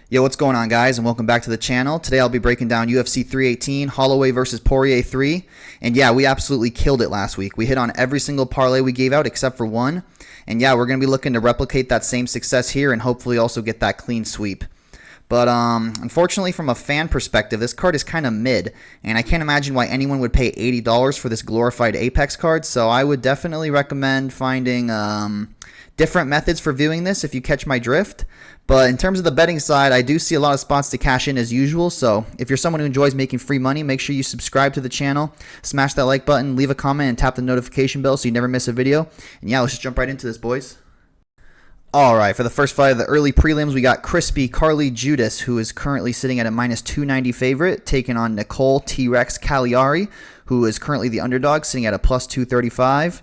Yo, what's going on, guys, and welcome back to the channel. Today I'll be breaking down UFC 318, Holloway versus Poirier 3. And yeah, we absolutely killed it last week. We hit on every single parlay we gave out except for one. And yeah, we're going to be looking to replicate that same success here and hopefully also get that clean sweep. But unfortunately, from a fan perspective, this card is kind of mid, and I can't imagine why anyone would pay $80 for this glorified Apex card, so I would definitely recommend finding different methods for viewing this if you catch my drift. But in terms of the betting side, I do see a lot of spots to cash in as usual, so if you're someone who enjoys making free money, make sure you subscribe to the channel, smash that like button, leave a comment, and tap the notification bell so you never miss a video. And yeah, let's just jump right into this, boys. Alright, for the first fight of the early prelims, we got Crispy Carly Judas, who is currently sitting at a minus 290 favorite, taking on Nicole T-Rex Cagliari, who is currently the underdog, sitting at a plus 235.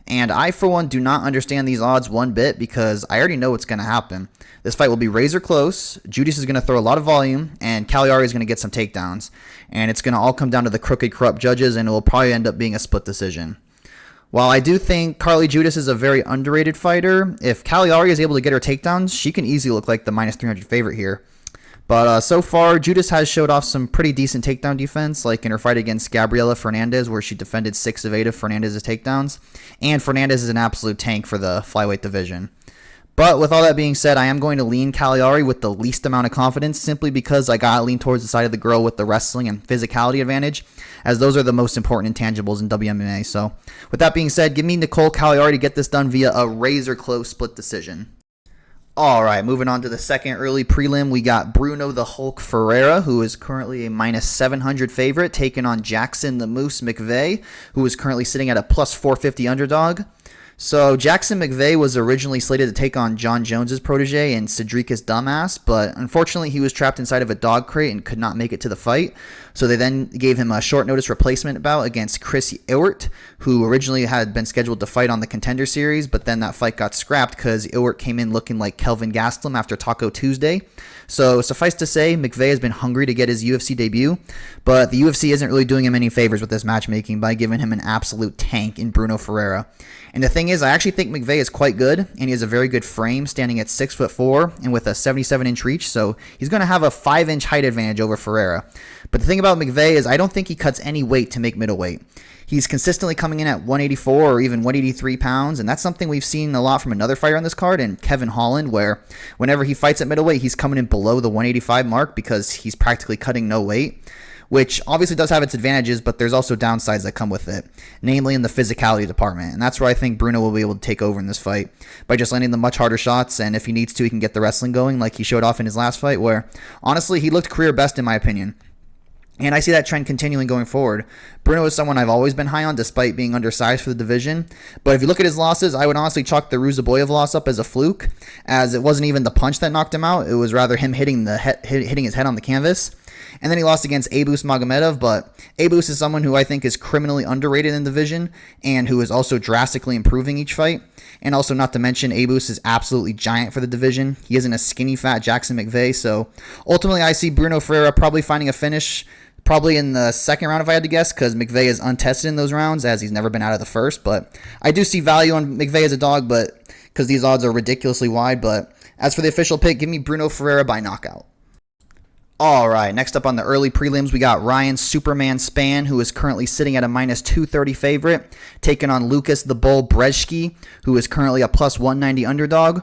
And I, for one, do not understand these odds one bit because I already know what's going to happen. This fight will be razor close, Judas is going to throw a lot of volume, and Cagliari is going to get some takedowns. And it's going to all come down to the crooked, corrupt judges, and it will probably end up being a split decision. While I do think Carly Judas is a very underrated fighter, if Cagliari is able to get her takedowns, she can easily look like the minus 300 favorite here. But so far, Judas has showed off some pretty decent takedown defense, like in her fight against Gabriela Fernandez, where she defended 6 of 8 of Fernandez's takedowns. And Fernandez is an absolute tank for the flyweight division. But with all that being said, I am going to lean Cagliari with the least amount of confidence simply because I got to lean towards the side of the girl with the wrestling and physicality advantage, as those are the most important intangibles in WMMA. So with that being said, give me Nicole Cagliari to get this done via a razor-close split decision. Alright, moving on to the second early prelim, we got Bruno the Hulk Ferreira, who is currently a minus 700 favorite, taking on Jackson the Moose McVeigh, who is currently sitting at a plus 450 underdog. So Jackson McVeigh was originally slated to take on John Jones's protege and Cedricus Dumbass, but unfortunately he was trapped inside of a dog crate and could not make it to the fight. So they then gave him a short notice replacement bout against Chris Ewert, who originally had been scheduled to fight on the Contender Series, but then that fight got scrapped because Ewert came in looking like Kelvin Gastelum after Taco Tuesday. So suffice to say, McVeigh has been hungry to get his UFC debut, but the UFC isn't really doing him any favors with this matchmaking by giving him an absolute tank in Bruno Ferreira. And the thing is, I actually think McVeigh is quite good, and he has a very good frame, standing at 6'4" and with a 77-inch reach, so he's going to have a 5-inch height advantage over Ferreira. But the thing about McVeigh is I don't think he cuts any weight to make middleweight. He's consistently coming in at 184 or even 183 pounds, and that's something we've seen a lot from another fighter on this card, and Kevin Holland, where whenever he fights at middleweight, he's coming in below the 185 mark because he's practically cutting no weight, which obviously does have its advantages, but there's also downsides that come with it, namely in the physicality department, and that's where I think Bruno will be able to take over in this fight by just landing the much harder shots, and if he needs to, he can get the wrestling going like he showed off in his last fight, where honestly, he looked career best in my opinion. And I see that trend continuing going forward. Bruno is someone I've always been high on despite being undersized for the division. But if you look at his losses, I would honestly chalk the Ruzaboyev loss up as a fluke, as it wasn't even the punch that knocked him out. It was rather him hitting his head on the canvas. And then he lost against Abus Magomedov, but Abus is someone who I think is criminally underrated in the division and who is also drastically improving each fight. And also, not to mention, Abus is absolutely giant for the division. He isn't a skinny fat Jackson McVeigh, so ultimately I see Bruno Ferreira probably finding a finish probably in the second round if I had to guess, because McVeigh is untested in those rounds as he's never been out of the first. But I do see value on McVeigh as a dog, but because these odds are ridiculously wide. But as for the official pick, give me Bruno Ferreira by knockout. Alright, next up on the early prelims, we got Ryan Superman Spann, who is currently sitting at a minus 230 favorite, taking on Lucas the Bull Brzeski, who is currently a plus 190 underdog.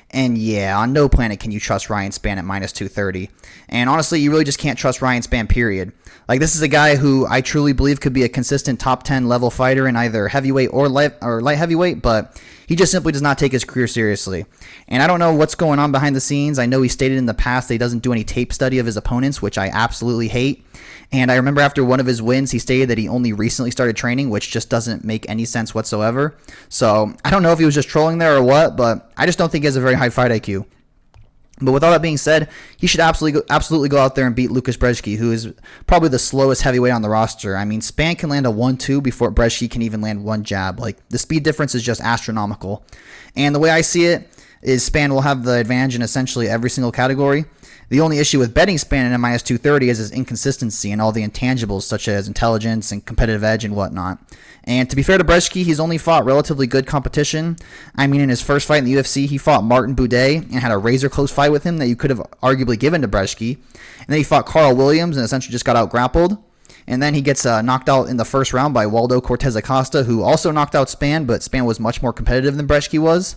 And yeah, on no planet can you trust Ryan Spann at minus 230. And honestly, you really just can't trust Ryan Spann, period. Like, this is a guy who I truly believe could be a consistent top 10 level fighter in either heavyweight or light heavyweight, but he just simply does not take his career seriously. And I don't know what's going on behind the scenes. I know he stated in the past that he doesn't do any tape study of his opponents, which I absolutely hate. And I remember after one of his wins, he stated that he only recently started training, which just doesn't make any sense whatsoever. So I don't know if he was just trolling there or what, but I just don't think he has a very high fight IQ. But with all that being said, he should absolutely go out there and beat Lucas Brzeski, who is probably the slowest heavyweight on the roster. I mean, Spann can land a 1-2 before Brzeski can even land one jab. Like, the speed difference is just astronomical. And the way I see it, is Spann will have the advantage in essentially every single category. The only issue with betting Spann in a minus 230 is his inconsistency and all the intangibles such as intelligence and competitive edge and whatnot. And to be fair to Brzeski, he's only fought relatively good competition. I mean, in his first fight in the UFC, he fought Martin Buday and had a razor-close fight with him that you could have arguably given to Brzeski. And then he fought Carl Williams and essentially just got out-grappled. And then he gets knocked out in the first round by Waldo Cortez Acosta, who also knocked out Spann, but Spann was much more competitive than Brzeski was.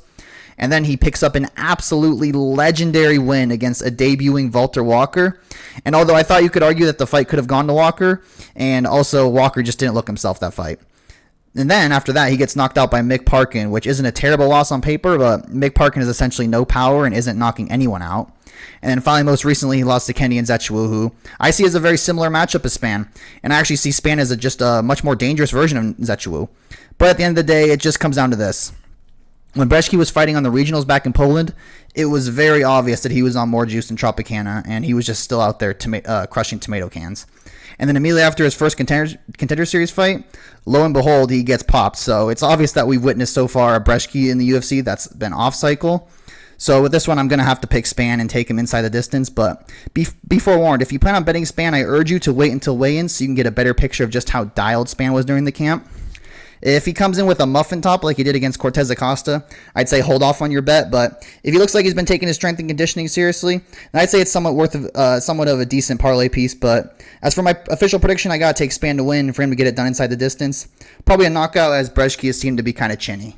And then he picks up an absolutely legendary win against a debuting Walter Walker. And although I thought you could argue that the fight could have gone to Walker, and also Walker just didn't look himself that fight. And then after that, he gets knocked out by Mick Parkin, which isn't a terrible loss on paper, but Mick Parkin has essentially no power and isn't knocking anyone out. And then finally, most recently, he lost to Kenny Nzechukwu, who I see as a very similar matchup as Spann. And I actually see Spann as just a much more dangerous version of Nzechukwu. But at the end of the day, it just comes down to this. When Brzeski was fighting on the regionals back in Poland, it was very obvious that he was on more juice than Tropicana, and he was just still out there crushing tomato cans. And then immediately after his first contender series fight, lo and behold, he gets popped. So it's obvious that we've witnessed so far a Brzeski in the UFC that's been off cycle. So with this one, I'm going to have to pick Spann and take him inside the distance. But be forewarned, if you plan on betting Spann, I urge you to wait until weigh-in so you can get a better picture of just how dialed Spann was during the camp. If he comes in with a muffin top like he did against Cortez Acosta, I'd say hold off on your bet. But if he looks like he's been taking his strength and conditioning seriously, then I'd say it's somewhat of a decent parlay piece. But as for my official prediction, I got to take Spann to win for him to get it done inside the distance. Probably a knockout, as Brzeski has seemed to be kind of chinny.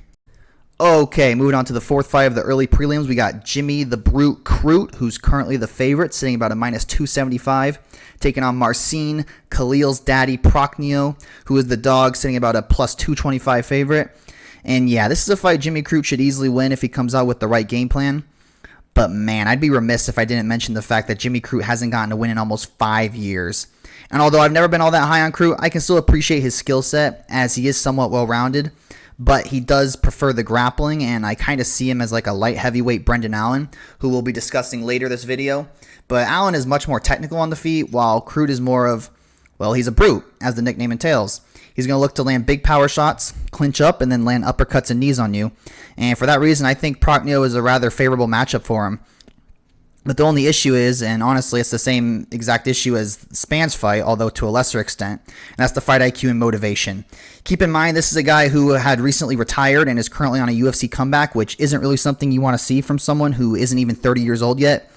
Okay, moving on to the fourth fight of the early prelims, we got Jimmy the Brute Crute, who's currently the favorite, sitting about a minus 275, taking on Marcin Khalil's daddy, Prochnio, who is the dog, sitting about a plus 225 favorite. And yeah, this is a fight Jimmy Crute should easily win if he comes out with the right game plan. But man, I'd be remiss if I didn't mention the fact that Jimmy Crute hasn't gotten a win in almost 5 years. And although I've never been all that high on Crute, I can still appreciate his skill set as he is somewhat well-rounded. But he does prefer the grappling, and I kind of see him as like a light heavyweight Brendan Allen, who we'll be discussing later this video. But Allen is much more technical on the feet, while Crute is more of, well, he's a brute, as the nickname entails. He's going to look to land big power shots, clinch up, and then land uppercuts and knees on you. And for that reason, I think Prochnio is a rather favorable matchup for him. But the only issue is, and honestly it's the same exact issue as Spann's fight, although to a lesser extent, and that's the fight IQ and motivation. Keep in mind, this is a guy who had recently retired and is currently on a UFC comeback, which isn't really something you want to see from someone who isn't even 30 years old yet.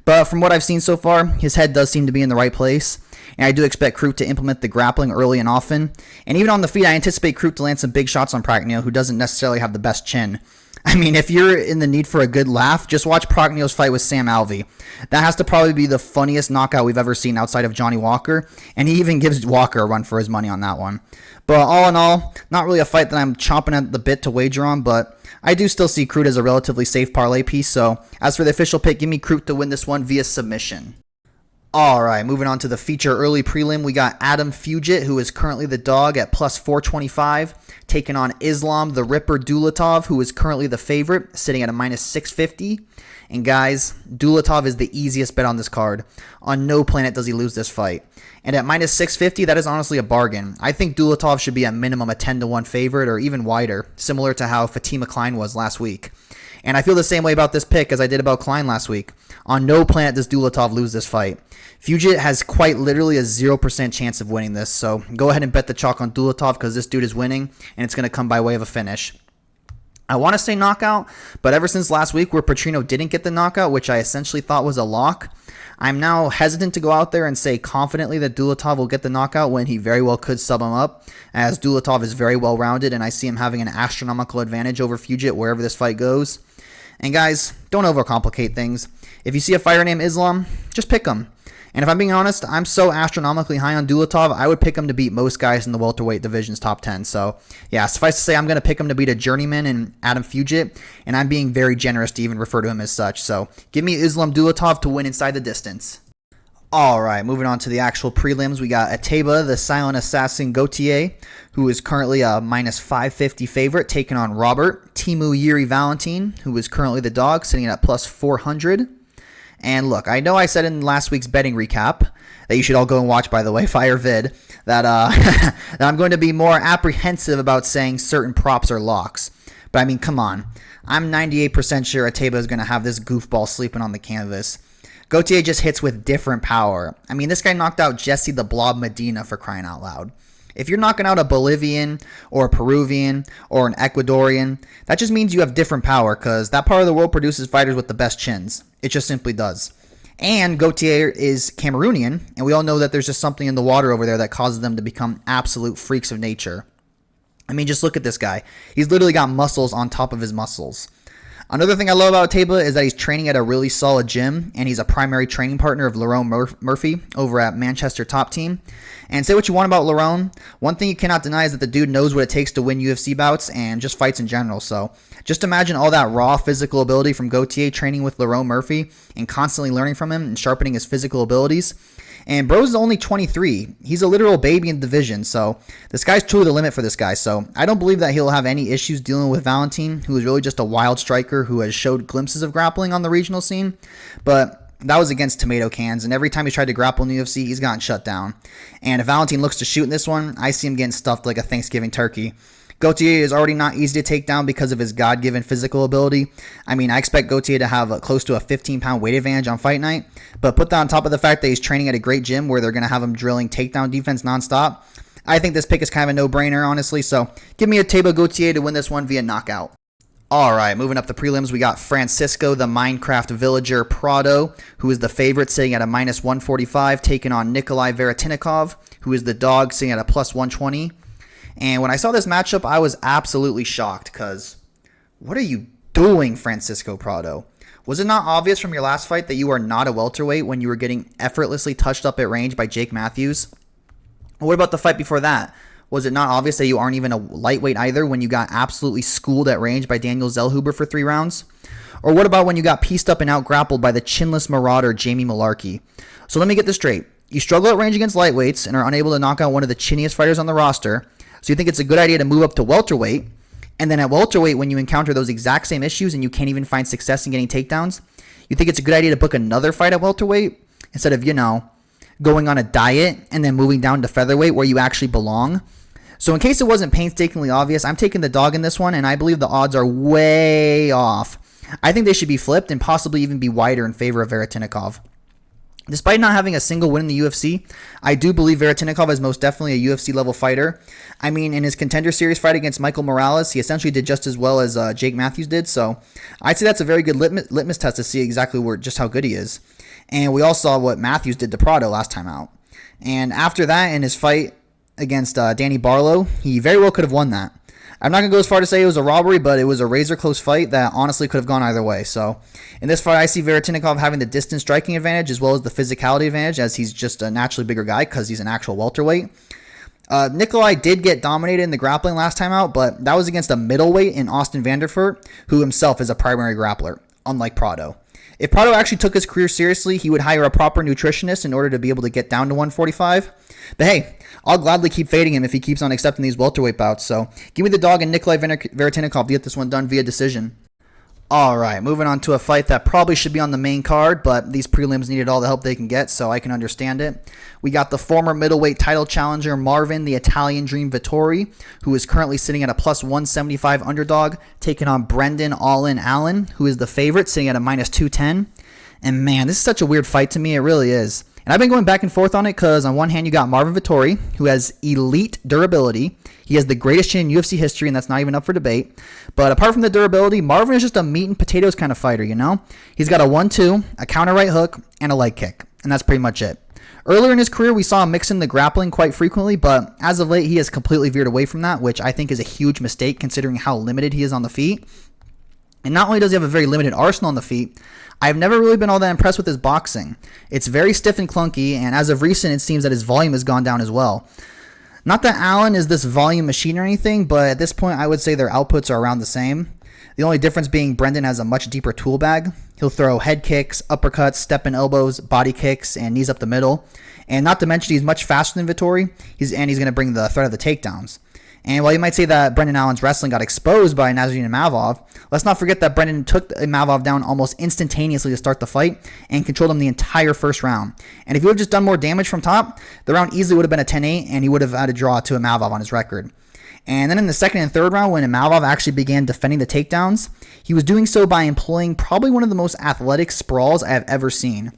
But from what I've seen so far, his head does seem to be in the right place. And I do expect Crute to implement the grappling early and often. And even on the feet, I anticipate Crute to land some big shots on Prochnio, who doesn't necessarily have the best chin. I mean, if you're in the need for a good laugh, just watch Prochnio's fight with Sam Alvey. That has to probably be the funniest knockout we've ever seen outside of Johnny Walker, and he even gives Walker a run for his money on that one. But all in all, not really a fight that I'm chomping at the bit to wager on, but I do still see Crute as a relatively safe parlay piece, so as for the official pick, give me Crute to win this one via submission. Alright, moving on to the feature early prelim, we got Adam Fugit, who is currently the dog at plus 425, taking on Islam the Ripper Dulatov, who is currently the favorite, sitting at a minus 650. And guys, Dulatov is the easiest bet on this card. On no planet does he lose this fight. And at minus 650, that is honestly a bargain. I think Dulatov should be at minimum a 10-1 favorite or even wider, similar to how Fatima Klein was last week. And I feel the same way about this pick as I did about Klein last week. On no planet does Dulatov lose this fight. Fugit has quite literally a 0% chance of winning this, so go ahead and bet the chalk on Dulatov because this dude is winning, and it's going to come by way of a finish. I want to say knockout, but ever since last week where Petrino didn't get the knockout, which I essentially thought was a lock, I'm now hesitant to go out there and say confidently that Dulatov will get the knockout when he very well could sub him up, as Dulatov is very well-rounded, and I see him having an astronomical advantage over Fugit wherever this fight goes. And guys, don't overcomplicate things. If you see a fighter named Islam, just pick him. And if I'm being honest, I'm so astronomically high on Dulatov, I would pick him to beat most guys in the welterweight division's top 10. So, yeah, suffice to say, I'm going to pick him to beat a journeyman in Adam Fugit, and I'm being very generous to even refer to him as such. So, give me Islam Dulatov to win inside the distance. Alright, moving on to the actual prelims, we got Ateba, the silent assassin Gautier, who is currently a minus 550 favorite, taking on Robert Timu Yuri Valentin, who is currently the dog, sitting at plus 400. And look, I know I said in last week's betting recap, that you should all go and watch, by the way, Fire Vid, that, that I'm going to be more apprehensive about saying certain props are locks. But I mean, come on. I'm 98% sure Ateba is going to have this goofball sleeping on the canvas. Gauthier just hits with different power. I mean, this guy knocked out Jesse the Blob Medina, for crying out loud. If you're knocking out a Bolivian or a Peruvian or an Ecuadorian, that just means you have different power, because that part of the world produces fighters with the best chins. It just simply does. And Gauthier is Cameroonian, and we all know that there's just something in the water over there that causes them to become absolute freaks of nature. I mean, just look at this guy. He's literally got muscles on top of his muscles. Another thing I love about Ateba is that he's training at a really solid gym, and he's a primary training partner of Lerone Murphy over at Manchester Top Team. And say what you want about Lerone, one thing you cannot deny is that the dude knows what it takes to win UFC bouts and just fights in general. So just imagine all that raw physical ability from Gauthier training with Lerone Murphy and constantly learning from him and sharpening his physical abilities. And bro's only 23. He's a literal baby in the division, so the sky's truly the limit for this guy. So I don't believe that he'll have any issues dealing with Valentin, who is really just a wild striker who has showed glimpses of grappling on the regional scene. But that was against tomato cans, and every time he's tried to grapple in the UFC, he's gotten shut down. And if Valentin looks to shoot in this one, I see him getting stuffed like a Thanksgiving turkey. Gauthier is already not easy to take down because of his God-given physical ability. I mean, I expect Gauthier to have close to a 15-pound weight advantage on fight night, but put that on top of the fact that he's training at a great gym where they're going to have him drilling takedown defense nonstop. I think this pick is kind of a no-brainer, honestly, so give me Ateba Gauthier to win this one via knockout. All right, moving up the prelims, we got Francisco the Minecraft Villager Prado, who is the favorite, sitting at a minus 145, taking on Nikolai Veretinikov, who is the dog, sitting at a plus 120. And when I saw this matchup, I was absolutely shocked, because what are you doing, Francisco Prado? Was it not obvious from your last fight that you are not a welterweight when you were getting effortlessly touched up at range by Jake Matthews? What about the fight before that? Was it not obvious that you aren't even a lightweight either when you got absolutely schooled at range by Daniel Zellhuber for 3 rounds? Or what about when you got pieced up and out-grappled by the chinless marauder Jamie Malarkey? So let me get this straight. You struggle at range against lightweights and are unable to knock out one of the chinniest fighters on the roster, so you think it's a good idea to move up to welterweight, and then at welterweight, when you encounter those exact same issues and you can't even find success in getting takedowns, you think it's a good idea to book another fight at welterweight instead of, going on a diet and then moving down to featherweight where you actually belong. So in case it wasn't painstakingly obvious, I'm taking the dog in this one, and I believe the odds are way off. I think they should be flipped and possibly even be wider in favor of Veretinikov. Despite not having a single win in the UFC, I do believe Veretinikov is most definitely a UFC-level fighter. I mean, in his Contender Series fight against Michael Morales, he essentially did just as well as Jake Matthews did, so I'd say that's a very good litmus test to see exactly just how good he is. And we all saw what Matthews did to Prado last time out. And after that, in his fight against Danny Barlow, he very well could have won that. I'm not going to go as far to say it was a robbery, but it was a razor-close fight that honestly could have gone either way. So in this fight, I see Veretinikov having the distance striking advantage as well as the physicality advantage, as he's just a naturally bigger guy because he's an actual welterweight. Nikolai did get dominated in the grappling last time out, but that was against a middleweight in Austin Vanderfurt, who himself is a primary grappler, unlike Prado. If Prado actually took his career seriously, he would hire a proper nutritionist in order to be able to get down to 145. But hey, I'll gladly keep fading him if he keeps on accepting these welterweight bouts. So give me the dog and Nikolai Veretinikov to get this one done via decision. All right, moving on to a fight that probably should be on the main card, but these prelims needed all the help they can get, so I can understand it. We got the former middleweight title challenger Marvin, the Italian Dream Vittori, who is currently sitting at a plus 175 underdog, taking on Brendan All-In Allen, who is the favorite, sitting at a minus 210. And man, this is such a weird fight to me, it really is. And I've been going back and forth on it because on one hand, you got Marvin Vittori, who has elite durability. He has the greatest chin in UFC history, and that's not even up for debate. But apart from the durability, Marvin is just a meat and potatoes kind of fighter, He's got a 1-2, a counter right hook, and a leg kick. And that's pretty much it. Earlier in his career, we saw him mix in the grappling quite frequently, but as of late, he has completely veered away from that, which I think is a huge mistake considering how limited he is on the feet. And not only does he have a very limited arsenal on the feet, I've never really been all that impressed with his boxing. It's very stiff and clunky, and as of recent, it seems that his volume has gone down as well. Not that Allen is this volume machine or anything, but at this point, I would say their outputs are around the same. The only difference being Brendan has a much deeper tool bag. He'll throw head kicks, uppercuts, step-in elbows, body kicks, and knees up the middle. And not to mention, he's much faster than Vittori, he's going to bring the threat of the takedowns. And while you might say that Brendan Allen's wrestling got exposed by Nasruddin Imavov, let's not forget that Brendan took Imavov down almost instantaneously to start the fight and controlled him the entire first round. And if he would have just done more damage from top, the round easily would have been a 10-8, and he would have had a draw to Imavov on his record. And then in the second and third round, when Imavov actually began defending the takedowns, he was doing so by employing probably one of the most athletic sprawls I have ever seen.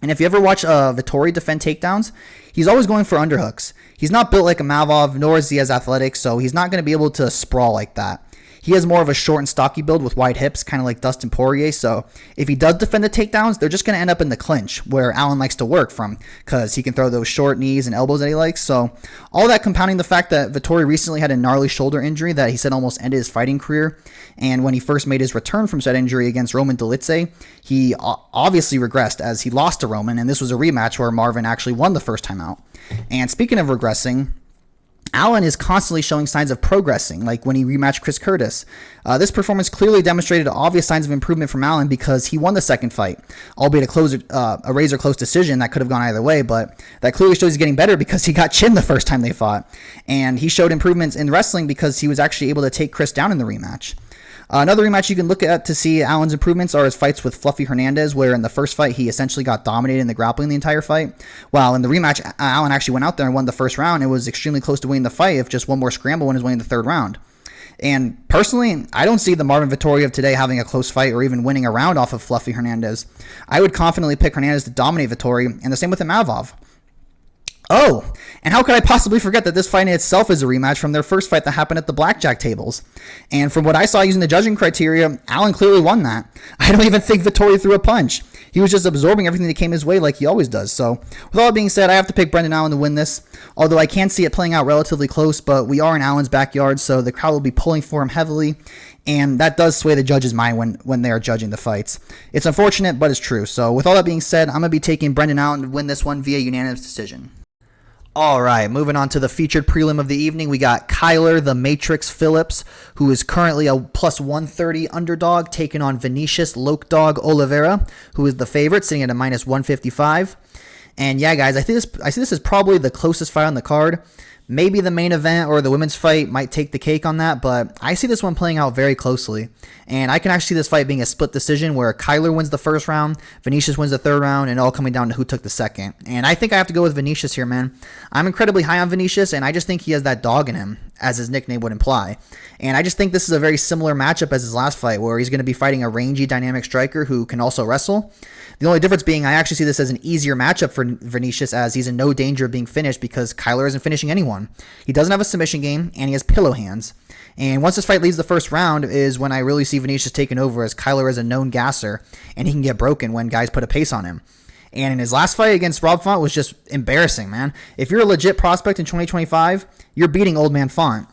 And if you ever watch Vettori defend takedowns, he's always going for underhooks. He's not built like Imavov, nor is he as athletic, so he's not going to be able to sprawl like that. He has more of a short and stocky build with wide hips, kind of like Dustin Poirier. So if he does defend the takedowns, they're just going to end up in the clinch, where Allen likes to work from, because he can throw those short knees and elbows that he likes. So all that compounding the fact that Vettori recently had a gnarly shoulder injury that he said almost ended his fighting career. And when he first made his return from said injury against Roman Dolidze, he obviously regressed as he lost to Roman. And this was a rematch where Marvin actually won the first time out. And speaking of regressing, Allen is constantly showing signs of progressing, like when he rematched Chris Curtis. This performance clearly demonstrated obvious signs of improvement from Allen because he won the second fight, albeit a razor-close decision that could have gone either way, but that clearly shows he's getting better because he got chinned the first time they fought. And he showed improvements in wrestling because he was actually able to take Chris down in the rematch. Another rematch you can look at to see Allen's improvements are his fights with Fluffy Hernandez, where in the first fight he essentially got dominated in the grappling the entire fight, while in the rematch Allen actually went out there and won the first round. It was extremely close to winning the fight if just one more scramble when he was winning the third round. And personally, I don't see the Marvin Vettori of today having a close fight or even winning a round off of Fluffy Hernandez. I would confidently pick Hernandez to dominate Vettori, and the same with Imavov. Oh, and how could I possibly forget that this fight in itself is a rematch from their first fight that happened at the blackjack tables? And from what I saw using the judging criteria, Allen clearly won that. I don't even think Vettori threw a punch. He was just absorbing everything that came his way like he always does. So, with all that being said, I have to pick Brendan Allen to win this. Although I can see it playing out relatively close, but we are in Allen's backyard, so the crowd will be pulling for him heavily. And that does sway the judge's mind when they are judging the fights. It's unfortunate, but it's true. So, with all that being said, I'm going to be taking Brendan Allen to win this one via unanimous decision. All right, moving on to the featured prelim of the evening, we got Kyler the Matrix Phillips, who is currently a plus 130 underdog, taking on Vinicius Lokdog Oliveira, who is the favorite, sitting at a minus 155. And yeah, guys, I see this is probably the closest fight on the card. Maybe the main event or the women's fight might take the cake on that, but I see this one playing out very closely. And I can actually see this fight being a split decision where Kyler wins the first round, Vinicius wins the third round, and all coming down to who took the second. And I think I have to go with Vinicius here, man. I'm incredibly high on Vinicius, and I just think he has that dog in him, as his nickname would imply. And I just think this is a very similar matchup as his last fight, where he's going to be fighting a rangy, dynamic striker who can also wrestle. The only difference being I actually see this as an easier matchup for Vinicius, as he's in no danger of being finished because Kyler isn't finishing anyone. He doesn't have a submission game, and he has pillow hands. And once this fight leaves the first round is when I really see Vinicius taking over, as Kyler is a known gasser, and he can get broken when guys put a pace on him. And in his last fight against Rob Font was just embarrassing, man. If you're a legit prospect in 2025, you're beating old man Font.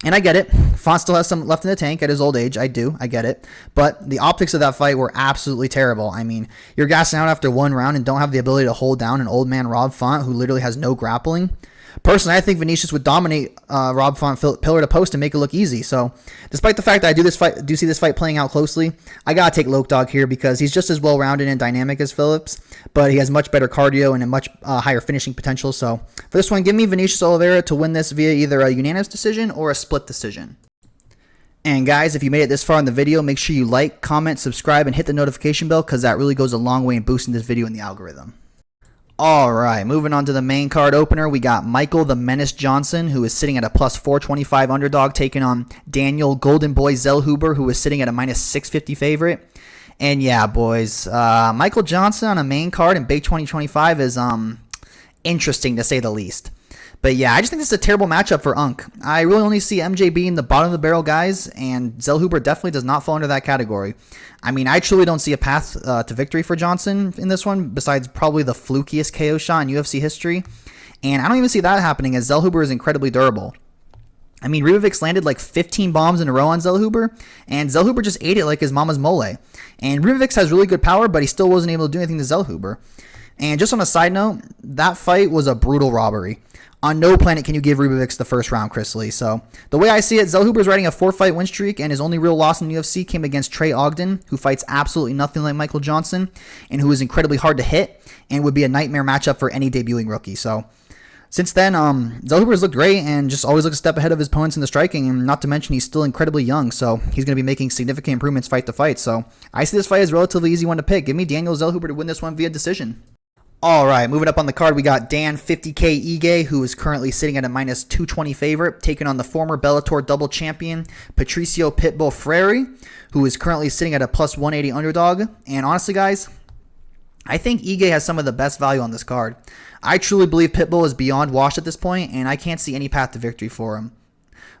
And I get it. Font still has some left in the tank at his old age. I get it. But the optics of that fight were absolutely terrible. I mean, you're gassing out after one round and don't have the ability to hold down an old man Rob Font who literally has no grappling. Personally, I think Vinicius would dominate Rob Font pillar to post and make it look easy. So, despite the fact that I do see this fight playing out closely, I gotta take Lokdog here because he's just as well-rounded and dynamic as Phillips, but he has much better cardio and a much higher finishing potential. So, for this one, give me Vinicius Oliveira to win this via either a unanimous decision or a split decision. And guys, if you made it this far in the video, make sure you like, comment, subscribe, and hit the notification bell because that really goes a long way in boosting this video in the algorithm. Alright, moving on to the main card opener, we got Michael the Menace Johnson, who is sitting at a plus 425 underdog, taking on Daniel Golden Boy Zellhuber, who is sitting at a minus 650 favorite. And yeah, boys, Michael Johnson on a main card in Big 2025 is interesting to say the least. But yeah, I just think this is a terrible matchup for Unk. I really only see MJ being the bottom of the barrel guys, and Zellhuber definitely does not fall into that category. I mean, I truly don't see a path to victory for Johnson in this one, besides probably the flukiest KO shot in UFC history. And I don't even see that happening, as Zellhuber is incredibly durable. I mean, Ribovics landed like 15 bombs in a row on Zellhuber, and Zellhuber just ate it like his mama's mole. And Ribovics has really good power, but he still wasn't able to do anything to Zellhuber. And just on a side note, that fight was a brutal robbery. On no planet can you give Ribovics the first round, Chris Lee. So, the way I see it, Zellhuber's riding a 4-fight win streak, and his only real loss in the UFC came against Trey Ogden, who fights absolutely nothing like Michael Johnson, and who is incredibly hard to hit, and would be a nightmare matchup for any debuting rookie. So, since then, Zellhuber's looked great, and just always looks a step ahead of his opponents in the striking, and not to mention he's still incredibly young, so he's going to be making significant improvements fight to fight. So, I see this fight as a relatively easy one to pick. Give me Daniel Zellhuber to win this one via decision. All right, moving up on the card, we got Dan 50K Ige, who is currently sitting at a minus 220 favorite, taking on the former Bellator double champion Patricio Pitbull Freire, who is currently sitting at a plus 180 underdog. And honestly, guys, I think Ige has some of the best value on this card. I truly believe Pitbull is beyond washed at this point, and I can't see any path to victory for him.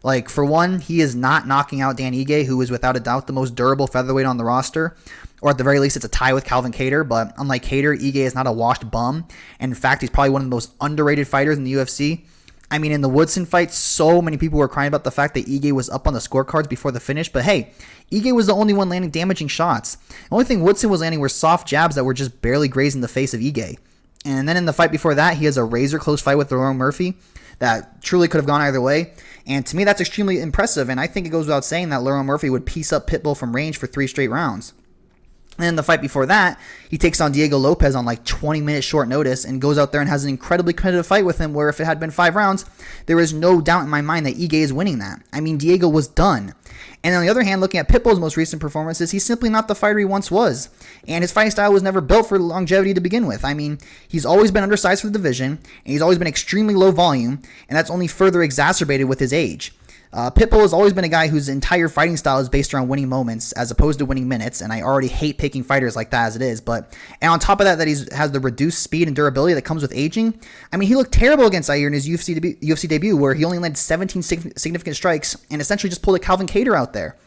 Like, for one, he is not knocking out Dan Ige, who is without a doubt the most durable featherweight on the roster. Or at the very least, it's a tie with Calvin Kattar. But unlike Kattar, Ige is not a washed bum. And in fact, he's probably one of the most underrated fighters in the UFC. I mean, in the Woodson fight, so many people were crying about the fact that Ige was up on the scorecards before the finish. But hey, Ige was the only one landing damaging shots. The only thing Woodson was landing were soft jabs that were just barely grazing the face of Ige. And then in the fight before that, he has a razor-close fight with Lerone Murphy that truly could have gone either way. And to me, that's extremely impressive. And I think it goes without saying that Lerone Murphy would piece up Pitbull from range for 3 straight rounds. And in the fight before that, he takes on Diego Lopez on like 20-minute short notice and goes out there and has an incredibly competitive fight with him where if it had been 5 rounds, there is no doubt in my mind that Ige is winning that. I mean, Diego was done. And on the other hand, looking at Pitbull's most recent performances, he's simply not the fighter he once was. And his fighting style was never built for longevity to begin with. I mean, he's always been undersized for the division, and he's always been extremely low volume, and that's only further exacerbated with his age. Pitbull has always been a guy whose entire fighting style is based around winning moments as opposed to winning minutes, and I already hate picking fighters like that as it is. And on top of that he has the reduced speed and durability that comes with aging. I mean, he looked terrible against Yair in his UFC debut, where he only landed 17 significant strikes and essentially just pulled a Calvin Kattar out there.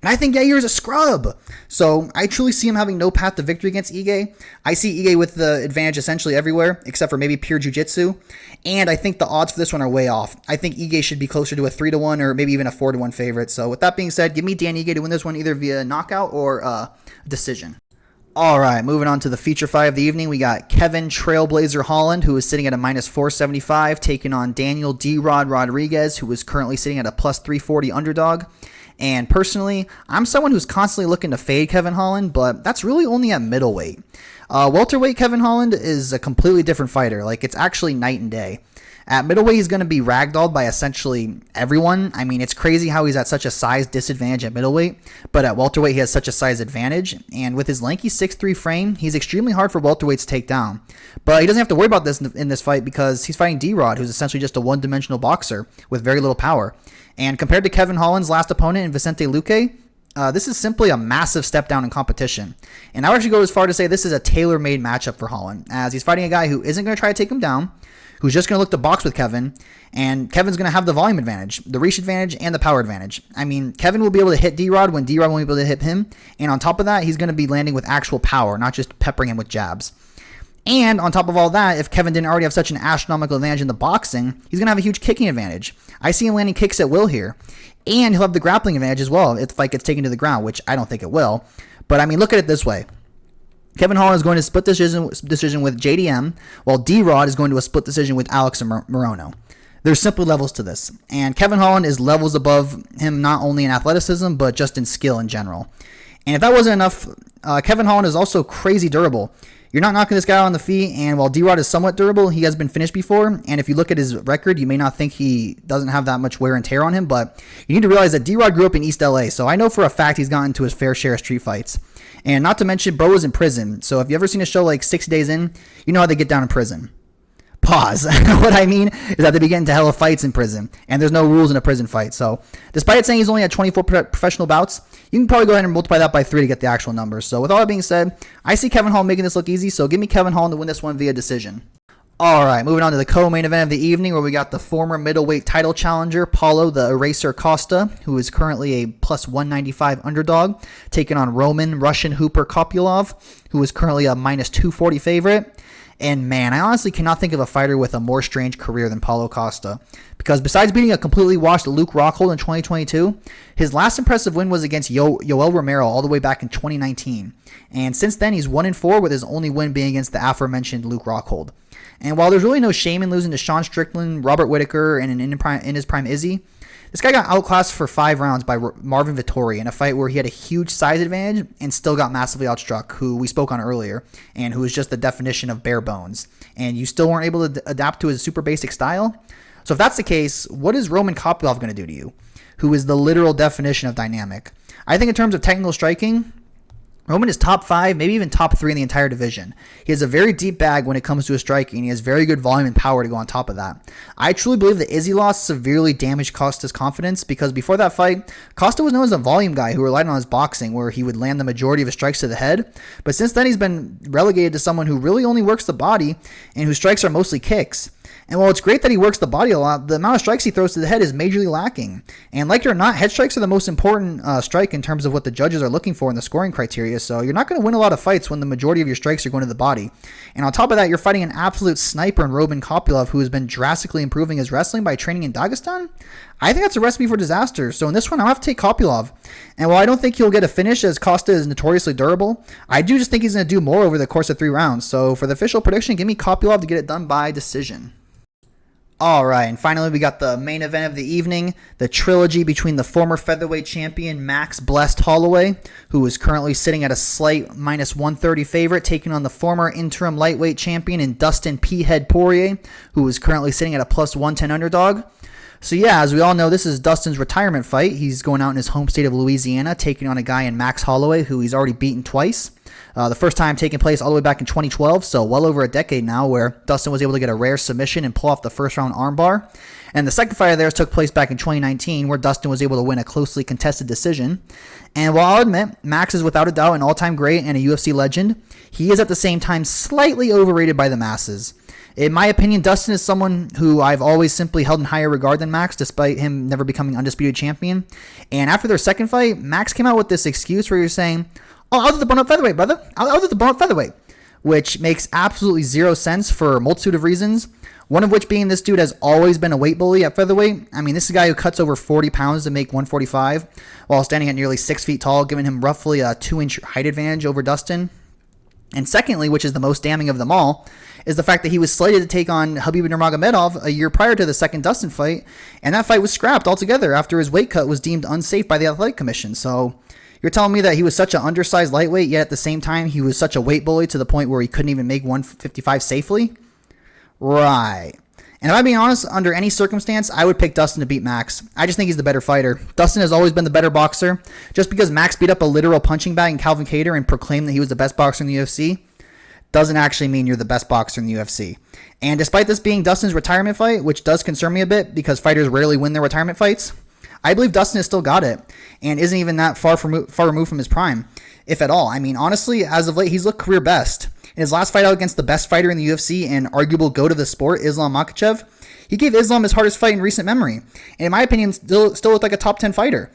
And I think Yair is a scrub. So I truly see him having no path to victory against Ige. I see Ige with the advantage essentially everywhere, except for maybe pure jiu-jitsu. And I think the odds for this one are way off. I think Ige should be closer to a 3-1 or maybe even a 4-1 favorite. So with that being said, give me Dan Ige to win this one either via knockout or decision. All right, moving on to the feature fight of the evening. We got Kevin Trailblazer Holland, who is sitting at a minus 475, taking on Daniel D-Rod Rodriguez, who is currently sitting at a plus 340 underdog. And personally, I'm someone who's constantly looking to fade Kevin Holland, but that's really only at middleweight. Welterweight Kevin Holland is a completely different fighter. Like, it's actually night and day. At middleweight, he's going to be ragdolled by essentially everyone. I mean, it's crazy how he's at such a size disadvantage at middleweight, but at welterweight, he has such a size advantage. And with his lanky 6'3 frame, he's extremely hard for welterweights to take down. But he doesn't have to worry about this in this fight because he's fighting D-Rod, who's essentially just a one-dimensional boxer with very little power. And compared to Kevin Holland's last opponent in Vicente Luque, this is simply a massive step down in competition. And I would actually go as far to say this is a tailor-made matchup for Holland, as he's fighting a guy who isn't going to try to take him down, who's just going to look to box with Kevin, and Kevin's going to have the volume advantage, the reach advantage, and the power advantage. I mean, Kevin will be able to hit D-Rod when D-Rod won't be able to hit him, and on top of that, he's going to be landing with actual power, not just peppering him with jabs. And on top of all that, if Kevin didn't already have such an astronomical advantage in the boxing, he's going to have a huge kicking advantage. I see him landing kicks at will here. And he'll have the grappling advantage as well if the fight gets taken to the ground, which I don't think it will. But I mean, look at it this way. Kevin Holland is going to split decision with JDM, while D-Rod is going to a split decision with Alex Morono. There's simple levels to this. And Kevin Holland is levels above him not only in athleticism, but just in skill in general. And if that wasn't enough, Kevin Holland is also crazy durable. You're not knocking this guy out on the feet, and while D-Rod is somewhat durable, he has been finished before, and if you look at his record, you may not think he doesn't have that much wear and tear on him, but you need to realize that D-Rod grew up in East LA, so I know for a fact he's gotten to his fair share of street fights. And not to mention, bro was in prison, so if you ever seen a show like 60 Days In, you know how they get down in prison. Pause. What I mean is that they be getting into hella fights in prison, and there's no rules in a prison fight. So despite it saying he's only had 24 professional bouts, you can probably go ahead and multiply that by 3 to get the actual numbers. So with all that being said, I see Kevin Holland making this look easy, so give me Kevin Holland to win this one via decision. All right, moving on to the co-main event of the evening, where we got the former middleweight title challenger, Paulo the Eraser Costa, who is currently a plus 195 underdog, taking on Roman Russian Hooper Kopylov, who is currently a minus 240 favorite. And man, I honestly cannot think of a fighter with a more strange career than Paulo Costa. Because besides beating a completely washed Luke Rockhold in 2022, his last impressive win was against Yoel Romero all the way back in 2019. And since then, he's 1-4 with his only win being against the aforementioned Luke Rockhold. And while there's really no shame in losing to Sean Strickland, Robert Whittaker, and in his prime Izzy, this guy got outclassed for 5 rounds by Marvin Vettori in a fight where he had a huge size advantage and still got massively outstruck, who we spoke on earlier, and who was just the definition of bare bones. And you still weren't able to adapt to his super basic style? So if that's the case, what is Roman Kopylov going to do to you, who is the literal definition of dynamic? I think in terms of technical striking, Roman is top 5, maybe even top 3 in the entire division. He has a very deep bag when it comes to his striking, and he has very good volume and power to go on top of that. I truly believe the Izzy loss severely damaged Costa's confidence, because before that fight, Costa was known as a volume guy who relied on his boxing, where he would land the majority of his strikes to the head. But since then, he's been relegated to someone who really only works the body and whose strikes are mostly kicks. And while it's great that he works the body a lot, the amount of strikes he throws to the head is majorly lacking. And like it or not, head strikes are the most important strike in terms of what the judges are looking for in the scoring criteria. So you're not going to win a lot of fights when the majority of your strikes are going to the body. And on top of that, you're fighting an absolute sniper in Roman Kopylov, who has been drastically improving his wrestling by training in Dagestan. I think that's a recipe for disaster. So in this one, I'll have to take Kopylov. And while I don't think he'll get a finish, as Costa is notoriously durable, I do just think he's going to do more over the course of 3 rounds. So for the official prediction, give me Kopylov to get it done by decision. All right, and finally we got the main event of the evening, the trilogy between the former featherweight champion Max Blessed Holloway, who is currently sitting at a slight minus 130 favorite, taking on the former interim lightweight champion in Dustin P-Head Poirier, who is currently sitting at a plus 110 underdog. So yeah, as we all know, this is Dustin's retirement fight. He's going out in his home state of Louisiana, taking on a guy in Max Holloway, who he's already beaten twice. The first time taking place all the way back in 2012, so well over a decade now, where Dustin was able to get a rare submission and pull off the first round armbar. And the second fight of theirs took place back in 2019, where Dustin was able to win a closely contested decision. And while I'll admit, Max is without a doubt an all-time great and a UFC legend, he is at the same time slightly overrated by the masses. In my opinion, Dustin is someone who I've always simply held in higher regard than Max, despite him never becoming undisputed champion. And after their second fight, Max came out with this excuse where he was saying, "Oh, I'll do the bone-up featherweight, brother. I'll do the bone-up featherweight," which makes absolutely zero sense for a multitude of reasons, one of which being this dude has always been a weight bully at featherweight. I mean, this is a guy who cuts over 40 pounds to make 145 while standing at nearly 6 feet tall, giving him roughly a 2-inch height advantage over Dustin. And secondly, which is the most damning of them all, is the fact that he was slated to take on Khabib Nurmagomedov a year prior to the second Dustin fight, and that fight was scrapped altogether after his weight cut was deemed unsafe by the Athletic Commission. So you're telling me that he was such an undersized lightweight, yet at the same time he was such a weight bully to the point where he couldn't even make 155 safely? Right. And if I'm being honest, under any circumstance, I would pick Dustin to beat Max. I just think he's the better fighter. Dustin has always been the better boxer. Just because Max beat up a literal punching bag in Calvin Kattar and proclaimed that he was the best boxer in the UFC doesn't actually mean you're the best boxer in the UFC. And despite this being Dustin's retirement fight, which does concern me a bit because fighters rarely win their retirement fights, I believe Dustin has still got it and isn't even that far removed from his prime, if at all. I mean, honestly, as of late, he's looked career best. In his last fight out against the best fighter in the UFC and arguable GOAT of the sport, Islam Makhachev, he gave Islam his hardest fight in recent memory, and in my opinion, still looked like a top 10 fighter.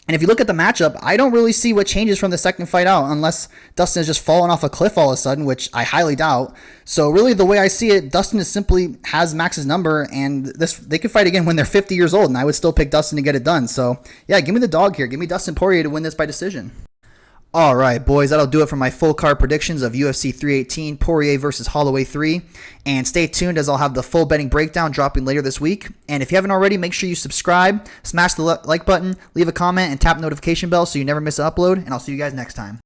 And if you look at the matchup, I don't really see what changes from the second fight out unless Dustin has just fallen off a cliff all of a sudden, which I highly doubt. So really, the way I see it, Dustin is simply has Max's number, and they could fight again when they're 50 years old, and I would still pick Dustin to get it done. So yeah, give me the dog here. Give me Dustin Poirier to win this by decision. All right, boys, that'll do it for my full card predictions of UFC 318, Poirier versus Holloway 3. And stay tuned as I'll have the full betting breakdown dropping later this week. And if you haven't already, make sure you subscribe, smash the like button, leave a comment, and tap the notification bell so you never miss an upload. And I'll see you guys next time.